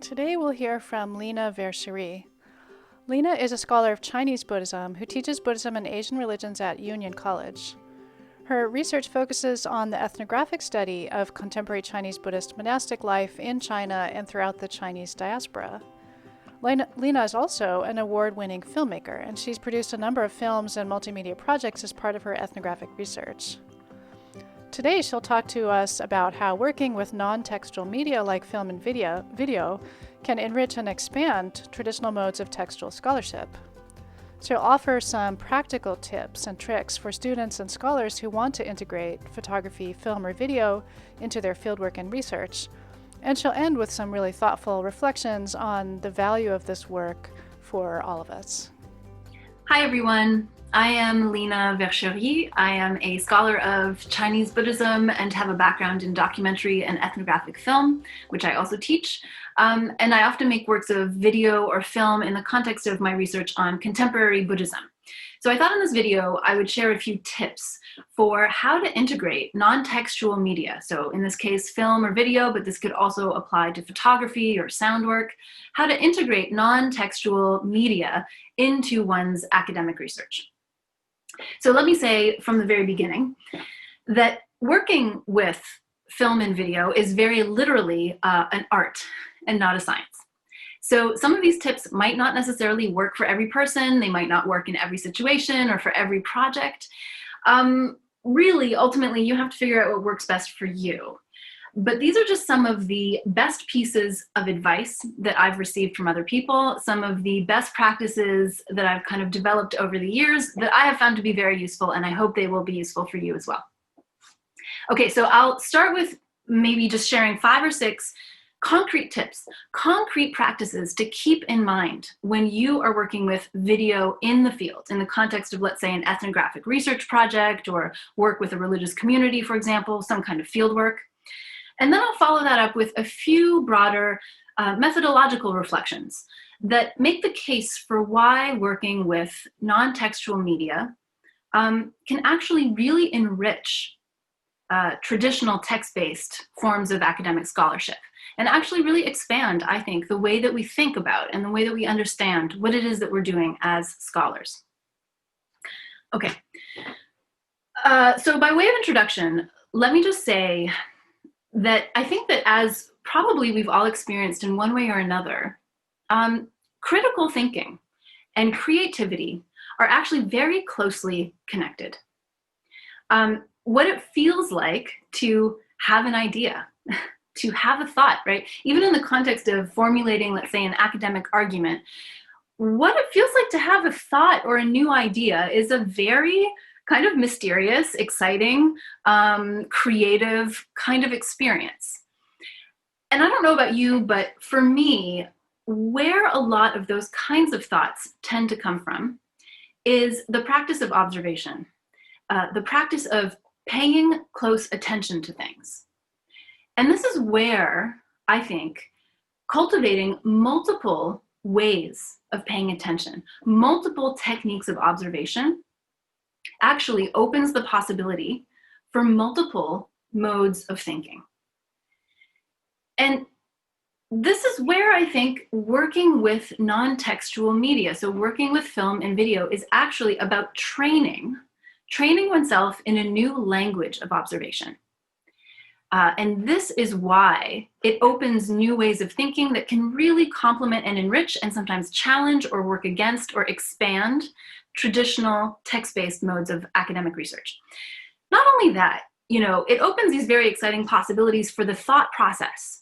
Today we'll hear from Lina Verchery. Lina is a scholar of Chinese Buddhism who teaches Buddhism and Asian religions at Union College. Her research focuses on the ethnographic study of contemporary Chinese Buddhist monastic life in China and throughout the Chinese diaspora. Lina is also an award-winning filmmaker, and she's produced a number of films and multimedia projects as part of her ethnographic research. Today she'll talk to us about how working with non-textual media like film and video can enrich and expand traditional modes of textual scholarship. She'll offer some practical tips and tricks for students and scholars who want to integrate photography, film, or video into their fieldwork and research. And she'll end with some really thoughtful reflections on the value of this work for all of us. Hi everyone, I am Lina Verchery. I am a scholar of Chinese Buddhism and have a background in documentary and ethnographic film, which I also teach. And I often make works of video or film in the context of my research on contemporary Buddhism. So I thought in this video I would share a few tips for how to integrate non-textual media. So in this case, film or video, but this could also apply to photography or sound work, how to integrate non-textual media into one's academic research. So let me say from the very beginning that working with film and video is very literally an art and not a science. So some of these tips might not necessarily work for every person. They might not work in every situation or for every project. Really, ultimately, you have to figure out what works best for you. But these are just some of the best pieces of advice that I've received from other people, some of the best practices that I've kind of developed over the years that I have found to be very useful, and I hope they will be useful for you as well. Okay, so I'll start with maybe just sharing 5 or 6 concrete tips, concrete practices to keep in mind when you are working with video in the field, in the context of, let's say, an ethnographic research project or work with a religious community, for example, some kind of field work. And then I'll follow that up with a few broader methodological reflections that make the case for why working with non-textual media can actually really enrich traditional text-based forms of academic scholarship and actually really expand, I think, the way that we think about and the way that we understand what it is that we're doing as scholars. Okay, so by way of introduction, let me just say that I think that as probably we've all experienced in one way or another, critical thinking and creativity are actually very closely connected. What it feels like to have an idea, to have a thought, right? Even in the context of formulating, let's say, an academic argument, what it feels like to have a thought or a new idea is a very kind of mysterious, exciting, creative kind of experience. And I don't know about you, but for me, where a lot of those kinds of thoughts tend to come from is the practice of observation, the practice of paying close attention to things. And this is where I think cultivating multiple ways of paying attention, multiple techniques of observation, actually opens the possibility for multiple modes of thinking. And this is where I think working with non-textual media, so working with film and video, is actually about training oneself in a new language of observation. And this is why it opens new ways of thinking that can really complement and enrich and sometimes challenge or work against or expand traditional text-based modes of academic research. Not only that, it opens these very exciting possibilities for the thought process,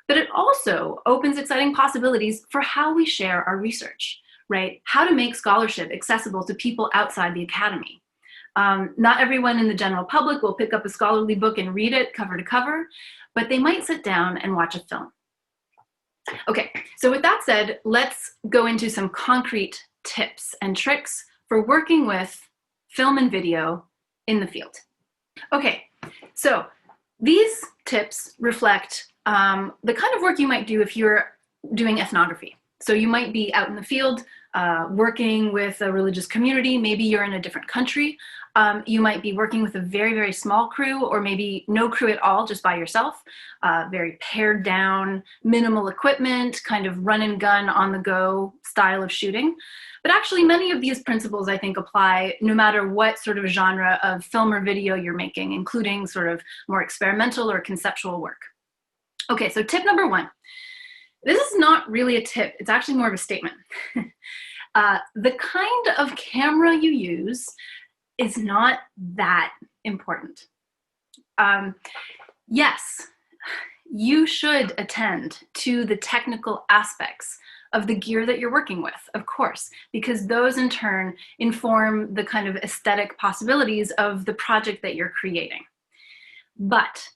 but it also opens exciting possibilities for how we share our research, right? How to make scholarship accessible to people outside the academy. Not everyone in the general public will pick up a scholarly book and read it cover to cover, but they might sit down and watch a film. Okay, so with that said, let's go into some concrete tips and tricks for working with film and video in the field. Okay, so these tips reflect the kind of work you might do if you're doing ethnography. So you might be out in the field working with a religious community. Maybe you're in a different country. You might be working with a very, very small crew, or maybe no crew at all, just by yourself. Very pared down, minimal equipment, kind of run and gun, on the go style of shooting. But actually, many of these principles, I think, apply no matter what sort of genre of film or video you're making, including sort of more experimental or conceptual work. Okay, so tip number 1. This is not really a tip, it's actually more of a statement. The kind of camera you use is not that important. Yes, you should attend to the technical aspects of the gear that you're working with, of course, because those in turn inform the kind of aesthetic possibilities of the project that you're creating. But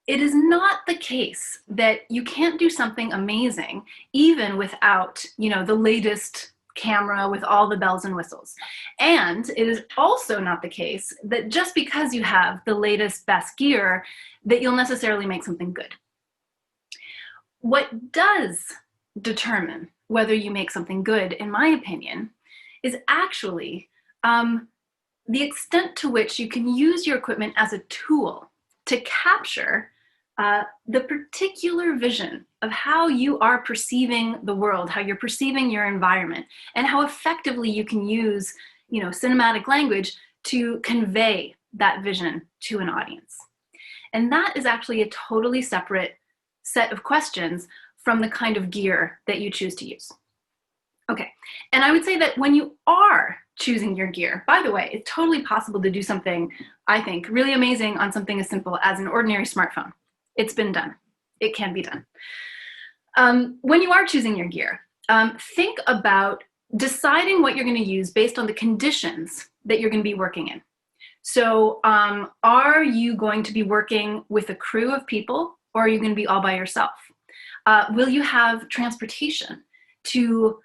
it is not the case that you can't do something amazing even without, the latest camera with all the bells and whistles. And it is also not the case that just because you have the latest, best gear, that you'll necessarily make something good. What does determine whether you make something good, in my opinion, is actually the extent to which you can use your equipment as a tool to capture the particular vision of how you are perceiving the world, how you're perceiving your environment, and how effectively you can use, cinematic language to convey that vision to an audience. And that is actually a totally separate set of questions from the kind of gear that you choose to use. Okay, and I would say that when you are choosing your gear, by the way, it's totally possible to do something, I think, really amazing on something as simple as an ordinary smartphone. It's been done. It can be done. When you are choosing your gear, think about deciding what you're going to use based on the conditions that you're going to be working in. So are you going to be working with a crew of people, or are you going to be all by yourself? Will you have transportation to,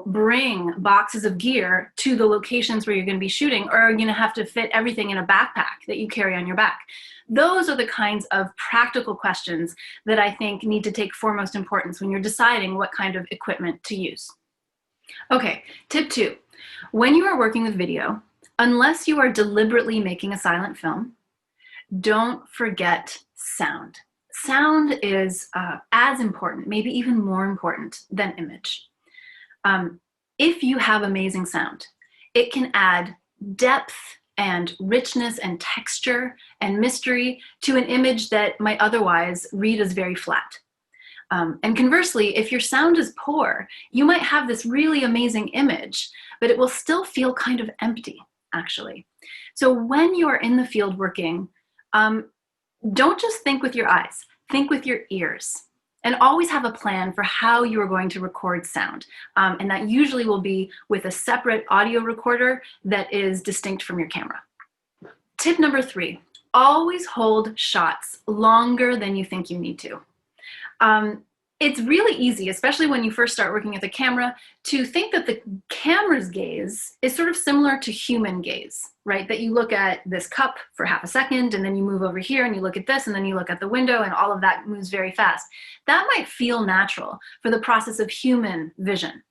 bring boxes of gear to the locations where you're going to be shooting, or are you going to have to fit everything in a backpack that you carry on your back? Those are the kinds of practical questions that I think need to take foremost importance when you're deciding what kind of equipment to use. Okay, tip 2. When you are working with video, unless you are deliberately making a silent film, don't forget sound. Sound is as important, maybe even more important than image. If you have amazing sound, it can add depth and richness and texture and mystery to an image that might otherwise read as very flat. And conversely, if your sound is poor, you might have this really amazing image, but it will still feel kind of empty, actually. So when you're in the field working, don't just think with your eyes, think with your ears. And always have a plan for how you are going to record sound. And that usually will be with a separate audio recorder that is distinct from your camera. Tip number 3, always hold shots longer than you think you need to. It's really easy, especially when you first start working with a camera, to think that the camera's gaze is sort of similar to human gaze, right? That you look at this cup for half a second, and then you move over here and you look at this, and then you look at the window, and all of that moves very fast. That might feel natural for the process of human vision.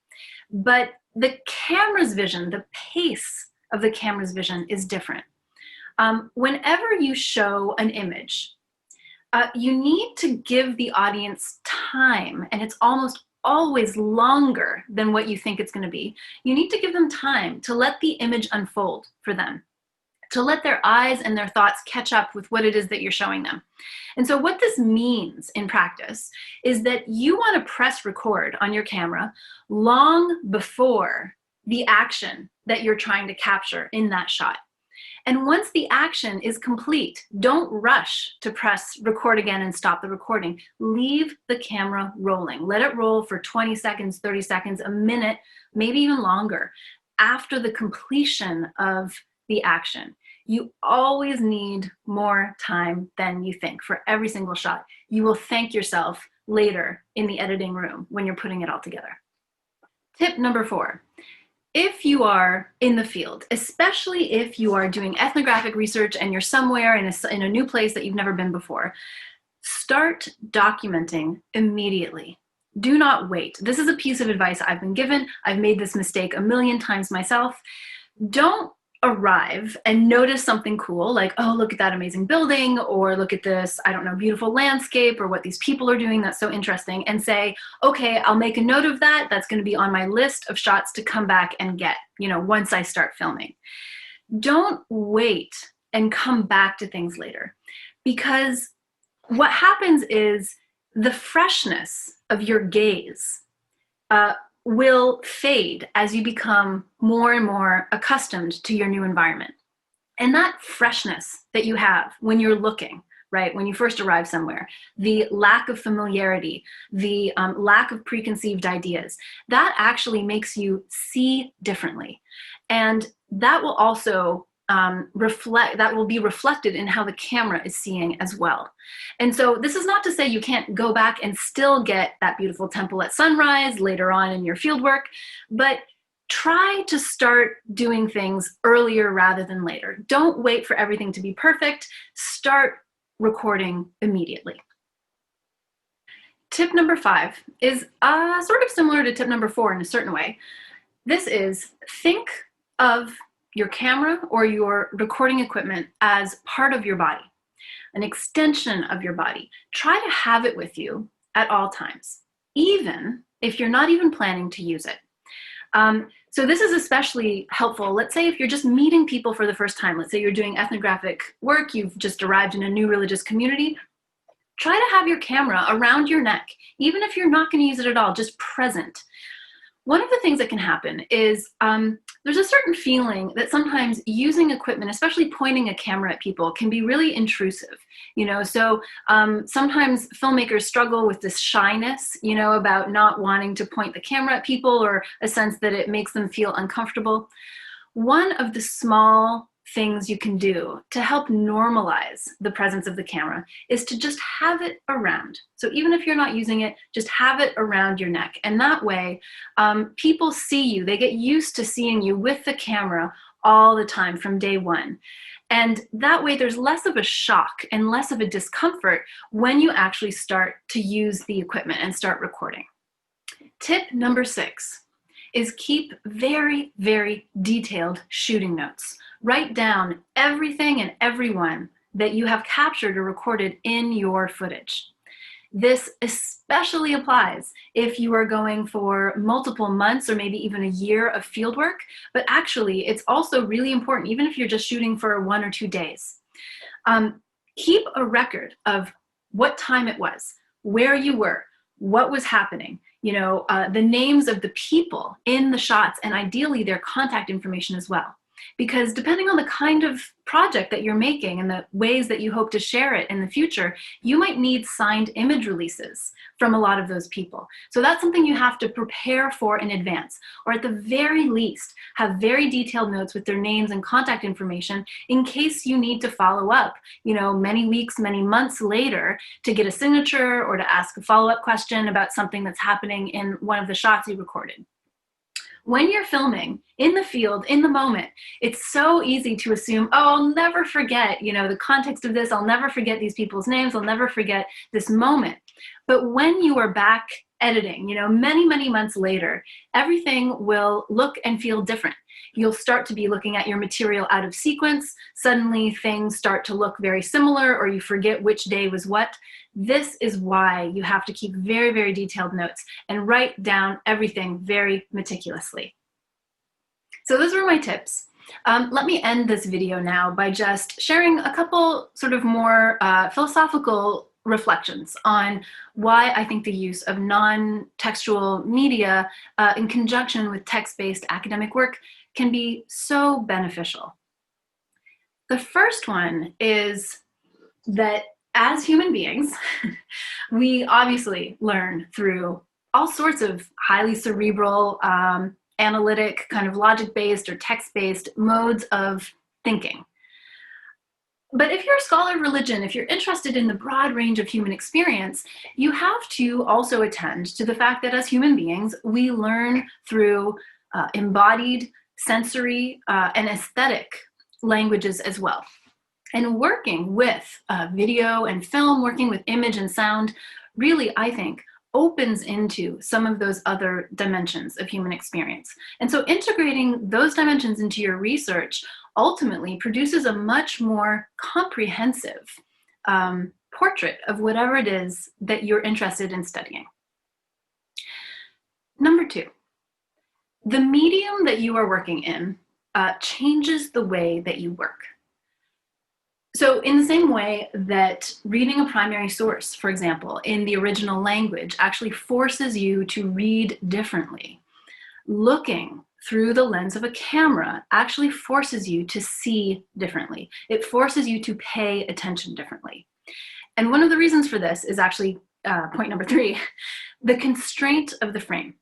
But the camera's vision, the pace of the camera's vision is different. Whenever you show an image, you need to give the audience time, and it's almost always longer than what you think it's going to be. You need to give them time to let the image unfold for them, to let their eyes and their thoughts catch up with what it is that you're showing them. And so what this means in practice is that you want to press record on your camera long before the action that you're trying to capture in that shot. And once the action is complete, don't rush to press record again and stop the recording. Leave the camera rolling. Let it roll for 20 seconds, 30 seconds, a minute, maybe even longer after the completion of the action. You always need more time than you think for every single shot. You will thank yourself later in the editing room when you're putting it all together. Tip number 4. If you are in the field, especially if you are doing ethnographic research and you're somewhere in a new place that you've never been before, start documenting immediately. Do not wait. This is a piece of advice I've been given. I've made this mistake a million times myself. Don't arrive and notice something cool, like, oh, look at that amazing building, or look at this, I don't know, beautiful landscape, or what these people are doing that's so interesting, and say, okay, I'll make a note of that. That's going to be on my list of shots to come back and get, once I start filming. Don't wait and come back to things later, because what happens is the freshness of your gaze will fade as you become more and more accustomed to your new environment. And that freshness that you have when you're looking, right, when you first arrive somewhere, the lack of familiarity, the lack of preconceived ideas, that actually makes you see differently. And that will also that will be reflected in how the camera is seeing as well. And so this is not to say you can't go back and still get that beautiful temple at sunrise later on in your field work, but try to start doing things earlier rather than later. Don't wait for everything to be perfect. Start recording immediately. Tip number 5 is sort of similar to tip number 4 in a certain way. This is, think of your camera or your recording equipment as part of your body, an extension of your body. Try to have it with you at all times, even if you're not even planning to use it. So this is especially helpful. Let's say if you're just meeting people for the first time, let's say you're doing ethnographic work, you've just arrived in a new religious community, try to have your camera around your neck, even if you're not going to use it at all, just present. One of the things that can happen is there's a certain feeling that sometimes using equipment, especially pointing a camera at people, can be really intrusive. So sometimes filmmakers struggle with this shyness, about not wanting to point the camera at people, or a sense that it makes them feel uncomfortable. One of the small things you can do to help normalize the presence of the camera is to just have it around. So even if you're not using it, just have it around your neck. And that way, people see you. They get used to seeing you with the camera all the time from day one. And that way, there's less of a shock and less of a discomfort when you actually start to use the equipment and start recording. Tip number 6 is keep very, very detailed shooting notes. Write down everything and everyone that you have captured or recorded in your footage. This especially applies if you are going for multiple months or maybe even a year of fieldwork, but actually it's also really important, even if you're just shooting for 1 or 2 days. Keep a record of what time it was, where you were, what was happening, the names of the people in the shots, and ideally their contact information as well. Because depending on the kind of project that you're making and the ways that you hope to share it in the future, you might need signed image releases from a lot of those people. So that's something you have to prepare for in advance, or at the very least, have very detailed notes with their names and contact information in case you need to follow up, many weeks, many months later to get a signature or to ask a follow-up question about something that's happening in one of the shots you recorded. When you're filming in the field, in the moment, it's so easy to assume, oh, I'll never forget, the context of this. I'll never forget these people's names. I'll never forget this moment. But when you are back editing, many, many months later, everything will look and feel different. You'll start to be looking at your material out of sequence. Suddenly things start to look very similar, or you forget which day was what. This is why you have to keep very, very detailed notes and write down everything very meticulously. So those were my tips. Let me end this video now by just sharing a couple sort of more philosophical reflections on why I think the use of non-textual media in conjunction with text-based academic work can be so beneficial. The first one is that as human beings, we obviously learn through all sorts of highly cerebral, analytic, kind of logic-based or text-based modes of thinking. But if you're a scholar of religion, if you're interested in the broad range of human experience, you have to also attend to the fact that as human beings, we learn through embodied, sensory, and aesthetic languages as well. And working with video and film, working with image and sound, really, I think, opens into some of those other dimensions of human experience. And so integrating those dimensions into your research ultimately produces a much more comprehensive portrait of whatever it is that you're interested in studying. Number 2, the medium that you are working in changes the way that you work. So in the same way that reading a primary source, for example, in the original language actually forces you to read differently, looking through the lens of a camera actually forces you to see differently. It forces you to pay attention differently. And one of the reasons for this is actually point number 3, the constraint of the frame.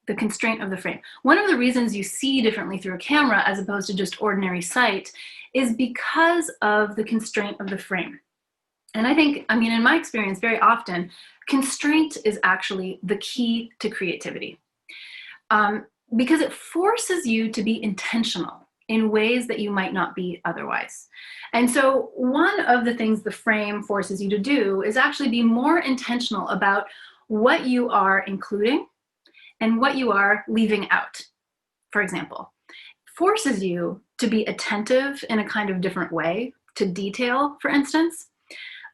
The constraint of the frame. One of the reasons you see differently through a camera as opposed to just ordinary sight is because of the constraint of the frame. And I think, in my experience, very often, constraint is actually the key to creativity. Because it forces you to be intentional in ways that you might not be otherwise. And so one of the things the frame forces you to do is actually be more intentional about what you are including and what you are leaving out, for example. Forces you to be attentive in a kind of different way to detail, for instance.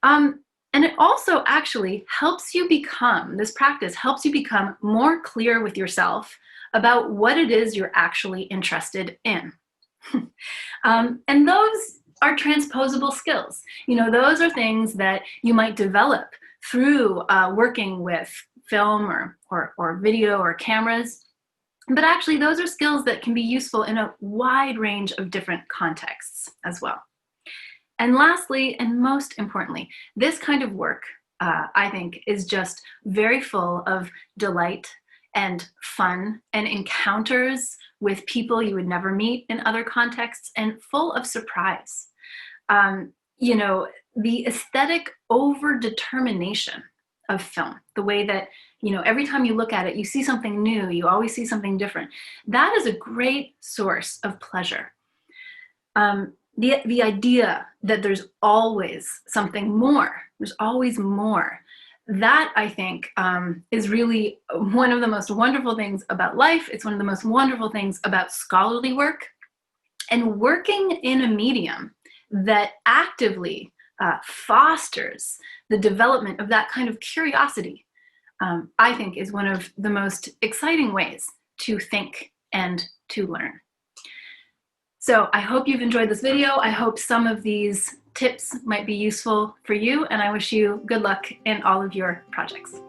And it also actually helps you become, this practice helps you become more clear with yourself about what it is you're actually interested in. And those are transposable skills. Those are things that you might develop through working with film or video or cameras. But actually, those are skills that can be useful in a wide range of different contexts as well. And lastly, and most importantly, this kind of work, I think, is just very full of delight and fun and encounters with people you would never meet in other contexts, and full of surprise. The aesthetic over-determination of film, the way that, every time you look at it, you see something new, you always see something different. That is a great source of pleasure. The idea that there's always something more, there's always more, that I think is really one of the most wonderful things about life. It's one of the most wonderful things about scholarly work. And working in a medium that actively fosters the development of that kind of curiosity, I think is one of the most exciting ways to think and to learn. So I hope you've enjoyed this video. I hope some of these tips might be useful for you, and I wish you good luck in all of your projects.